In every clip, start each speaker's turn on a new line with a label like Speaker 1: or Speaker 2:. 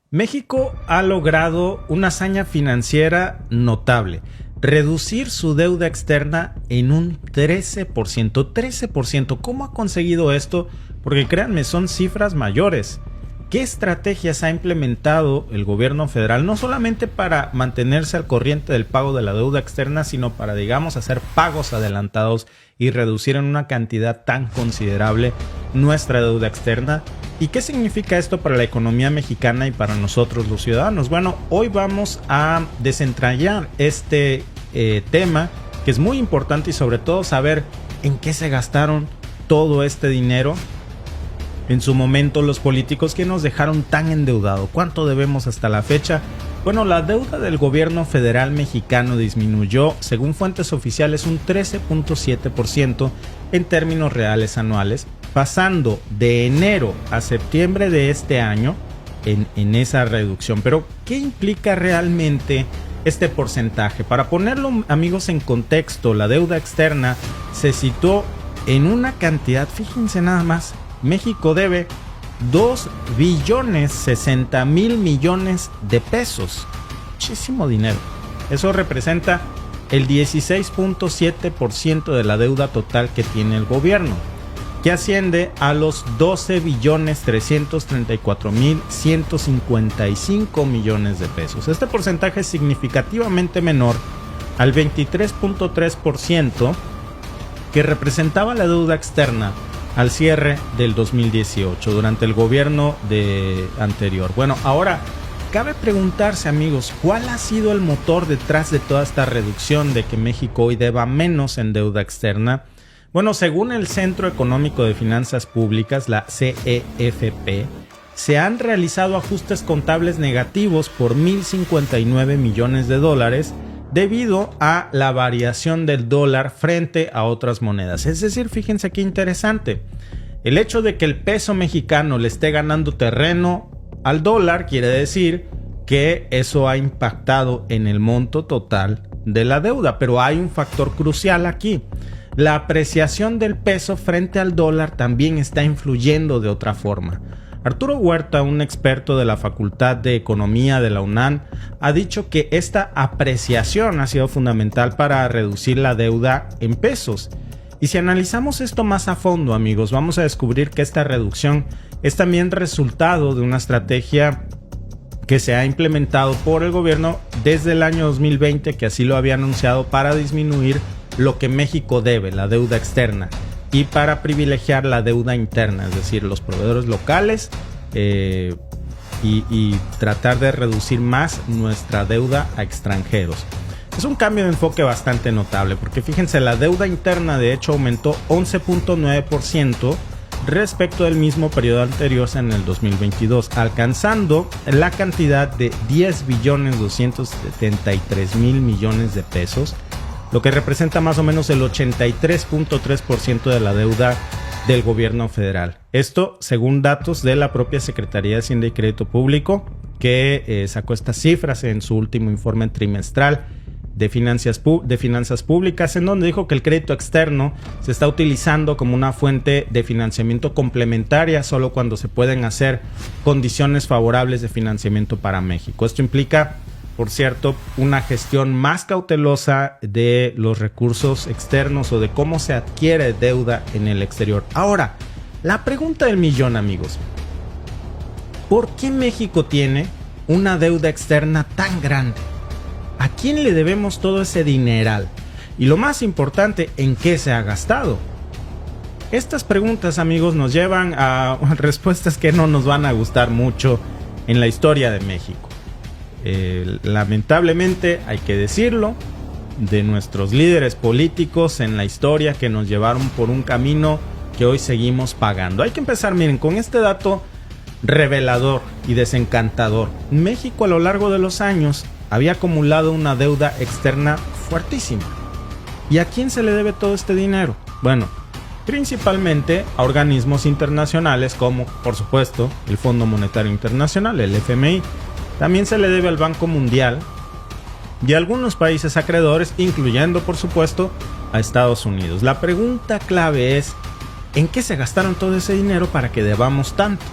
Speaker 1: México ha logrado una hazaña financiera notable: reducir su deuda externa en un 13%. 13%. ¿Cómo ha conseguido esto? Porque créanme, son cifras mayores. ¿Qué estrategias ha implementado el gobierno federal? No solamente para mantenerse al corriente del pago de la deuda externa, sino para, digamos, hacer pagos adelantados y reducir en una cantidad tan considerable nuestra deuda externa. ¿Y qué significa esto para la economía mexicana y para nosotros los ciudadanos? Bueno, hoy vamos a desentrañar este tema, que es muy importante, y sobre todo saber en qué se gastaron todo este dinero en su momento los políticos que nos dejaron tan endeudados. ¿Cuánto debemos hasta la fecha? Bueno, la deuda del gobierno federal mexicano disminuyó, según fuentes oficiales, un 13.7% en términos reales anuales, pasando de enero a septiembre de este año en esa reducción. Pero, ¿qué implica realmente este porcentaje? Para ponerlo, amigos, en contexto, la deuda externa se situó en una cantidad, fíjense nada más, México debe 2.060.000.000.000 de pesos. Muchísimo dinero. Eso representa el 16.7% de la deuda total que tiene el gobierno, que asciende a los 12.334.155 de pesos. Este porcentaje es significativamente menor al 23.3% que representaba la deuda externa al cierre del 2018, durante el gobierno anterior. Bueno, ahora cabe preguntarse, amigos, ¿cuál ha sido el motor detrás de toda esta reducción de que México hoy deba menos en deuda externa? Bueno, según el Centro Económico de Finanzas Públicas, la CEFP, se han realizado ajustes contables negativos por $1,059 millones debido a la variación del dólar frente a otras monedas. Es decir, fíjense qué interesante. El hecho de que el peso mexicano le esté ganando terreno al dólar quiere decir que eso ha impactado en el monto total de la deuda. Pero hay un factor crucial aquí. La apreciación del peso frente al dólar también está influyendo de otra forma. Arturo Huerta, un experto de la Facultad de Economía de la UNAM, ha dicho que esta apreciación ha sido fundamental para reducir la deuda en pesos. Y si analizamos esto más a fondo, amigos, vamos a descubrir que esta reducción es también resultado de una estrategia que se ha implementado por el gobierno desde el año 2020, que así lo había anunciado, para disminuir lo que México debe, la deuda externa, y para privilegiar la deuda interna, es decir, los proveedores locales, y tratar de reducir más nuestra deuda a extranjeros. Es un cambio de enfoque bastante notable, porque fíjense, la deuda interna de hecho aumentó 11.9% respecto del mismo periodo anterior en el 2022, alcanzando la cantidad de 10.273.000.000.000 de pesos, lo que representa más o menos el 83.3% de la deuda del gobierno federal. Esto según datos de la propia Secretaría de Hacienda y Crédito Público, que sacó estas cifras en su último informe trimestral de finanzas públicas, en donde dijo que el crédito externo se está utilizando como una fuente de financiamiento complementaria solo cuando se pueden hacer condiciones favorables de financiamiento para México. Esto implica, por cierto, una gestión más cautelosa de los recursos externos o de cómo se adquiere deuda en el exterior. Ahora, la pregunta del millón, amigos. ¿Por qué México tiene una deuda externa tan grande? ¿A quién le debemos todo ese dineral? Y lo más importante, ¿en qué se ha gastado? Estas preguntas, amigos, nos llevan a respuestas que no nos van a gustar mucho en la historia de México. Lamentablemente, hay que decirlo, de nuestros líderes políticos en la historia que nos llevaron por un camino que hoy seguimos pagando. Hay que empezar, miren, con este dato revelador y desencantador. México a lo largo de los años había acumulado una deuda externa fuertísima. ¿Y a quién se le debe todo este dinero? Bueno, principalmente a organismos internacionales como, por supuesto, el Fondo Monetario Internacional, el FMI. También se le debe al Banco Mundial y a algunos países acreedores, incluyendo, por supuesto, a Estados Unidos. La pregunta clave es, ¿en qué se gastaron todo ese dinero para que debamos tanto?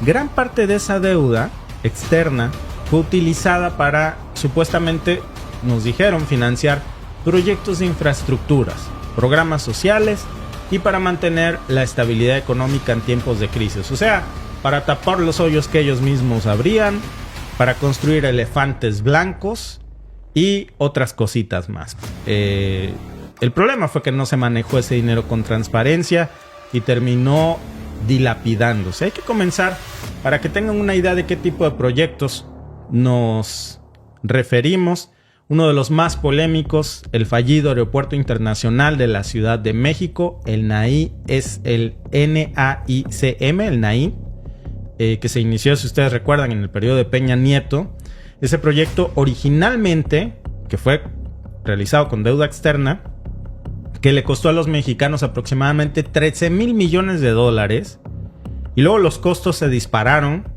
Speaker 1: Gran parte de esa deuda externa fue utilizada para, supuestamente, nos dijeron, financiar proyectos de infraestructuras, programas sociales y para mantener la estabilidad económica en tiempos de crisis. O sea, para tapar los hoyos que ellos mismos abrían, para construir elefantes blancos y otras cositas más. El problema fue que no se manejó ese dinero con transparencia y terminó dilapidándose. Hay que comenzar, para que tengan una idea de qué tipo de proyectos nos referimos. Uno de los más polémicos, el fallido Aeropuerto Internacional de la Ciudad de México, el NAI, es el NAICM, el NAI, que se inició, si ustedes recuerdan, en el periodo de Peña Nieto. Ese proyecto originalmente, que fue realizado con deuda externa, que le costó a los mexicanos aproximadamente 13 mil millones de dólares, y luego los costos se dispararon.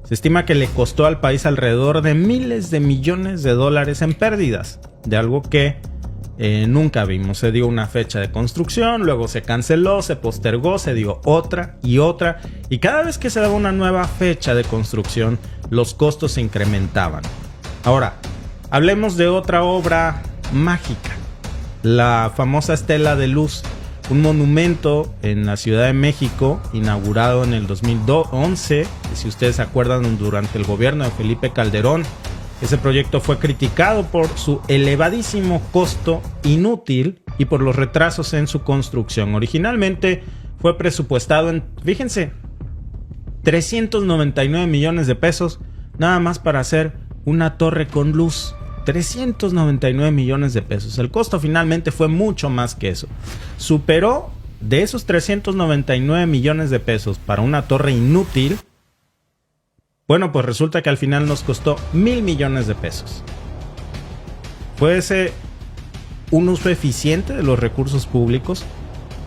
Speaker 1: Se estima que le costó al país alrededor de miles de millones de dólares en pérdidas, de algo que nunca vimos. Se dio una fecha de construcción, luego se canceló, se postergó, se dio otra, y cada vez que se daba una nueva fecha de construcción, los costos se incrementaban. Ahora, hablemos de otra obra mágica, la famosa Estela de Luz, un monumento en la Ciudad de México, inaugurado en el 2011, si ustedes se acuerdan, durante el gobierno de Felipe Calderón. Ese proyecto fue criticado por su elevadísimo costo inútil y por los retrasos en su construcción. Originalmente fue presupuestado en, fíjense, 399 millones de pesos, nada más para hacer una torre con luz. 399 millones de pesos. El costo finalmente fue mucho más que eso. Superó de esos 399 millones de pesos para una torre inútil. Bueno, pues resulta que al final nos costó 1,000 millones de pesos. ¿Fue ese un uso eficiente de los recursos públicos?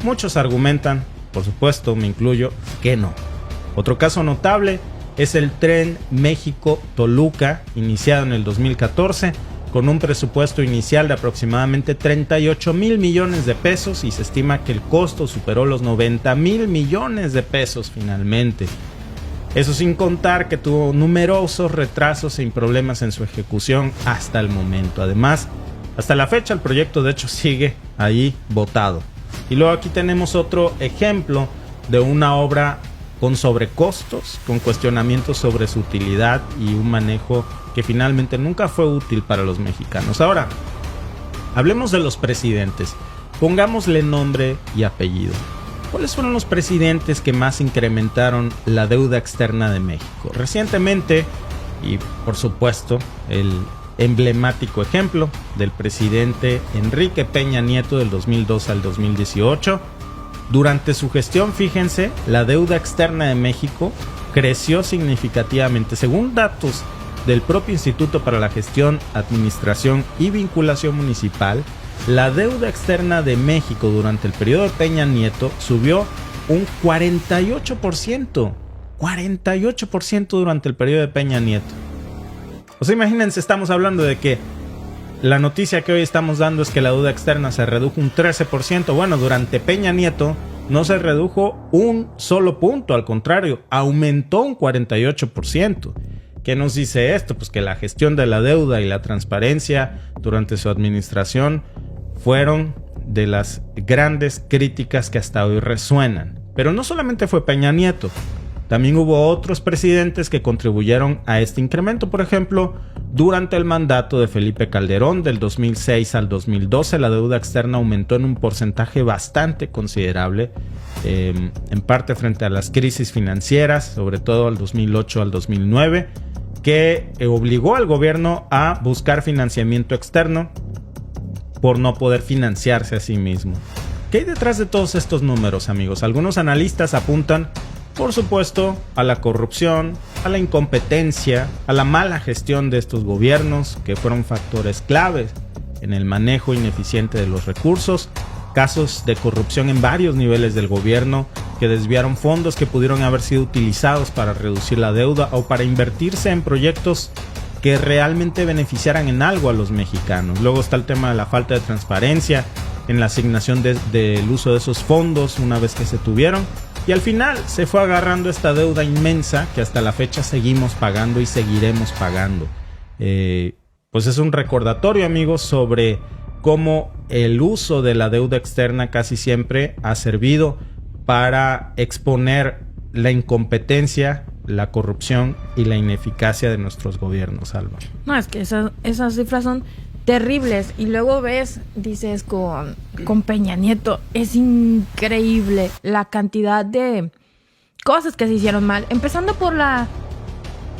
Speaker 1: Muchos argumentan, por supuesto, me incluyo, que no. Otro caso notable es el tren México-Toluca, iniciado en el 2014, con un presupuesto inicial de aproximadamente 38 mil millones de pesos, y se estima que el costo superó los 90 mil millones de pesos finalmente. Eso sin contar que tuvo numerosos retrasos y problemas en su ejecución hasta el momento. Además, hasta la fecha el proyecto de hecho sigue ahí botado. Y luego aquí tenemos otro ejemplo de una obra con sobrecostos, con cuestionamientos sobre su utilidad y un manejo que finalmente nunca fue útil para los mexicanos. Ahora, hablemos de los presidentes. Pongámosle nombre y apellido. ¿Cuáles fueron los presidentes que más incrementaron la deuda externa de México? Recientemente, y por supuesto, el emblemático ejemplo del presidente Enrique Peña Nieto del 2002 al 2018. Durante su gestión, fíjense, la deuda externa de México creció significativamente. Según datos del propio Instituto para la Gestión, Administración y Vinculación Municipal, la deuda externa de México durante el periodo de Peña Nieto subió un 48%. 48% durante el periodo de Peña Nieto. O sea, imagínense, estamos hablando de que la noticia que hoy estamos dando es que la deuda externa se redujo un 13%. Bueno, durante Peña Nieto no se redujo un solo punto, al contrario, aumentó un 48%. ¿Qué nos dice esto? Pues que la gestión de la deuda y la transparencia durante su administración fueron de las grandes críticas que hasta hoy resuenan. Pero no solamente fue Peña Nieto. También hubo otros presidentes que contribuyeron a este incremento. Por ejemplo, durante el mandato de Felipe Calderón, del 2006 al 2012, la deuda externa aumentó en un porcentaje bastante considerable, en parte frente a las crisis financieras, sobre todo al 2008 al 2009, que obligó al gobierno a buscar financiamiento externo por no poder financiarse a sí mismo. ¿Qué hay detrás de todos estos números, amigos? Algunos analistas apuntan, por supuesto, a la corrupción, a la incompetencia, a la mala gestión de estos gobiernos, que fueron factores claves en el manejo ineficiente de los recursos, casos de corrupción en varios niveles del gobierno que desviaron fondos que pudieron haber sido utilizados para reducir la deuda o para invertirse en proyectos que realmente beneficiaran en algo a los mexicanos. Luego está el tema de la falta de transparencia en la asignación del uso de esos fondos una vez que se tuvieron. Y al final se fue agarrando esta deuda inmensa que hasta la fecha seguimos pagando y seguiremos pagando. Pues es un recordatorio, amigos, sobre cómo el uso de la deuda externa casi siempre ha servido para exponer la incompetencia, la corrupción y la ineficacia de nuestros gobiernos, Alba.
Speaker 2: No, es que esas cifras son terribles. Y luego dices con Peña Nieto, es increíble la cantidad de cosas que se hicieron mal. Empezando por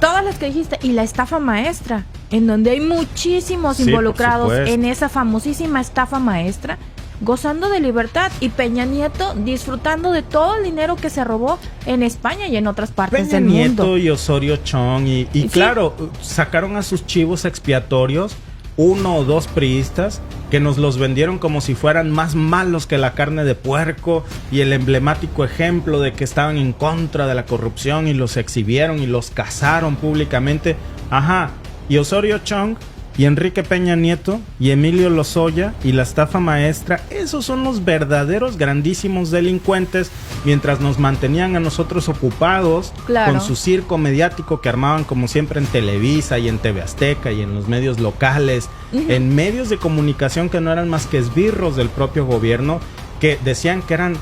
Speaker 2: todas las que dijiste, y la estafa maestra, en donde hay muchísimos involucrados en esa famosísima estafa maestra, gozando de libertad, y Peña Nieto disfrutando de todo el dinero que se robó en España y en otras partes del mundo.
Speaker 1: Peña Nieto y Osorio Chong y claro, sacaron a sus chivos expiatorios, 1 o 2 priistas que nos los vendieron como si fueran más malos que la carne de puerco y el emblemático ejemplo de que estaban en contra de la corrupción, y los exhibieron y los cazaron públicamente. Ajá, y Osorio Chong y Enrique Peña Nieto y Emilio Lozoya y la estafa maestra, esos son los verdaderos grandísimos delincuentes, mientras nos mantenían a nosotros ocupados con su circo mediático que armaban como siempre en Televisa y en TV Azteca y en los medios locales, en medios de comunicación que no eran más que esbirros del propio gobierno, que decían que eran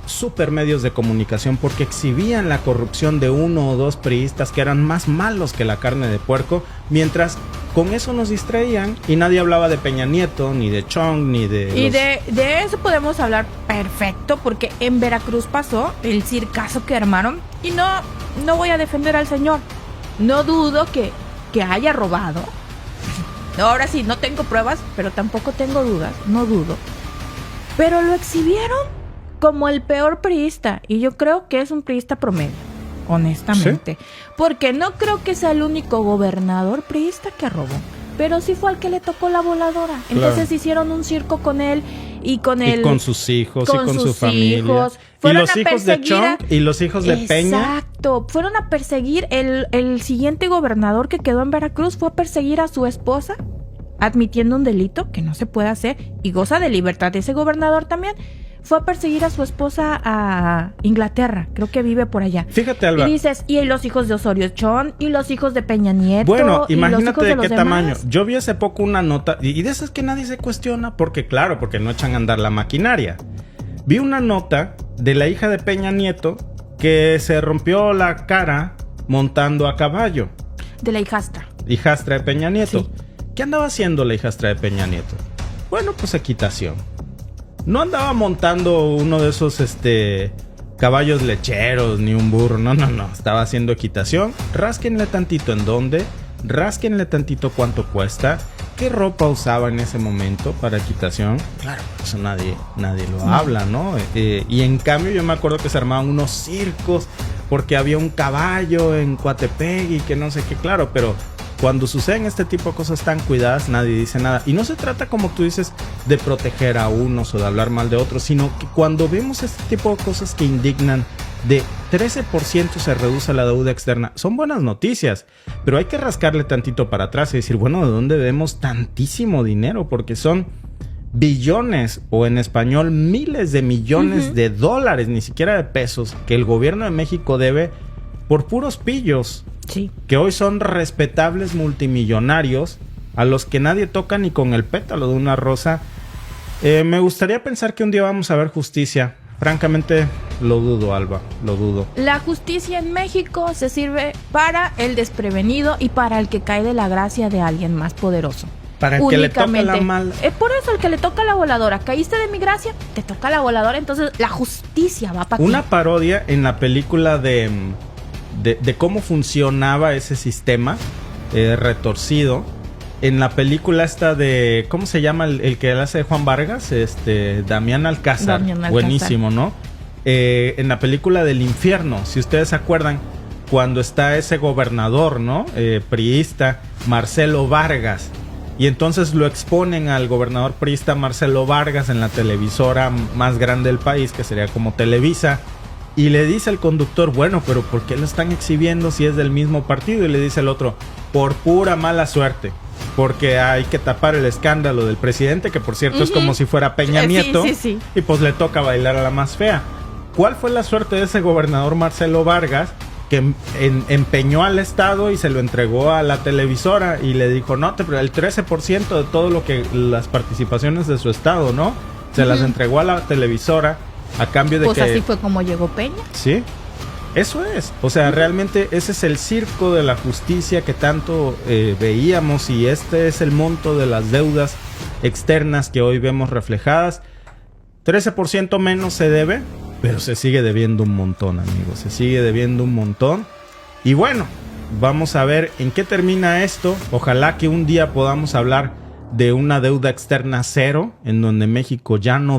Speaker 1: super medios de comunicación porque exhibían la corrupción de 1 o 2 priistas que eran más malos que la carne de puerco, mientras con eso nos distraían y nadie hablaba de Peña Nieto, ni de Chong, ni de...
Speaker 2: Y de eso podemos hablar perfecto, porque en Veracruz pasó el circazo que armaron, y no voy a defender al señor, no dudo que haya robado. Ahora sí, no tengo pruebas, pero tampoco tengo dudas, no dudo. Pero lo exhibieron como el peor priista, y yo creo que es un priista promedio, honestamente. ¿Sí? Porque no creo que sea el único gobernador priista que robó, pero sí fue al que le tocó la voladora. Entonces hicieron un circo con él y con
Speaker 1: sus hijos y con su familia. Y los hijos de Chong y los hijos de Peña.
Speaker 2: Exacto, fueron a perseguir el siguiente gobernador que quedó en Veracruz, fue a perseguir a su esposa, admitiendo un delito que no se puede hacer, y goza de libertad ese gobernador también. Fue a perseguir a su esposa a Inglaterra, creo que vive por allá.
Speaker 1: Fíjate, Alba.
Speaker 2: Y dices, y los hijos de Osorio Chong, y los hijos de Peña Nieto.
Speaker 1: Bueno, imagínate
Speaker 2: y los hijos
Speaker 1: de qué
Speaker 2: demás
Speaker 1: tamaño. Yo vi hace poco una nota, y de esas que nadie se cuestiona, porque no echan a andar la maquinaria. Vi una nota de la hija de Peña Nieto que se rompió la cara montando a caballo.
Speaker 2: De la hijastra.
Speaker 1: Hijastra de Peña Nieto.
Speaker 2: Sí.
Speaker 1: ¿Qué andaba haciendo la hijastra de Peña Nieto? Bueno, pues equitación. No andaba montando uno de esos caballos lecheros ni un burro, no. Estaba haciendo equitación. Rásquenle tantito en dónde, rásquenle tantito cuánto cuesta, qué ropa usaba en ese momento para equitación. Claro, eso nadie lo habla, ¿no? Y en cambio yo me acuerdo que se armaban unos circos porque había un caballo en Coatepec y que no sé qué, claro, pero cuando suceden este tipo de cosas tan cuidadas, nadie dice nada. Y no se trata, como tú dices, de proteger a unos o de hablar mal de otros, sino que cuando vemos este tipo de cosas que indignan, de 13% se reduce la deuda externa, son buenas noticias, pero hay que rascarle tantito para atrás y decir, bueno, ¿de dónde vemos tantísimo dinero? Porque son billones, o en español, miles de millones de dólares, ni siquiera de pesos, que el gobierno de México debe por puros pillos.
Speaker 2: Sí.
Speaker 1: Que hoy son respetables multimillonarios a los que nadie toca ni con el pétalo de una rosa. Me gustaría pensar que un día vamos a ver justicia. Francamente, lo dudo, Alba, lo dudo.
Speaker 2: La justicia en México se sirve para el desprevenido y para el que cae de la gracia de alguien más poderoso.
Speaker 1: Para el que le toca la mala.
Speaker 2: Por eso, el que le toca la voladora. Caíste de mi gracia, te toca la voladora, entonces la justicia va para ti.
Speaker 1: Una parodia en la película de cómo funcionaba ese sistema retorcido. En la película esta de... ¿Cómo se llama el que hace de Juan Vargas? Damián Alcázar. Buenísimo, ¿no? En la película del infierno, si ustedes se acuerdan, cuando está ese gobernador, ¿no? Priista, Marcelo Vargas. Y entonces lo exponen al gobernador priista Marcelo Vargas en la televisora más grande del país, que sería como Televisa. Y le dice el conductor, bueno, pero ¿por qué lo están exhibiendo si es del mismo partido? Y le dice el otro, por pura mala suerte, porque hay que tapar el escándalo del presidente, que por cierto es como si fuera Peña Nieto,
Speaker 2: sí.
Speaker 1: y pues le toca bailar a la más fea. ¿Cuál fue la suerte de ese gobernador Marcelo Vargas que empeñó al Estado y se lo entregó a la televisora y le dijo, no, pero el 13% de todo lo que las participaciones de su Estado, ¿no? Se las entregó a la televisora a cambio de
Speaker 2: pues
Speaker 1: que...
Speaker 2: así fue como llegó Peña.
Speaker 1: Sí, eso es. O sea, realmente ese es el circo de la justicia que tanto veíamos, y este es el monto de las deudas externas que hoy vemos reflejadas. 13% menos se debe, pero se sigue debiendo un montón, amigos. Se sigue debiendo un montón. Y bueno, vamos a ver en qué termina esto. Ojalá que un día podamos hablar de una deuda externa cero, en donde México ya no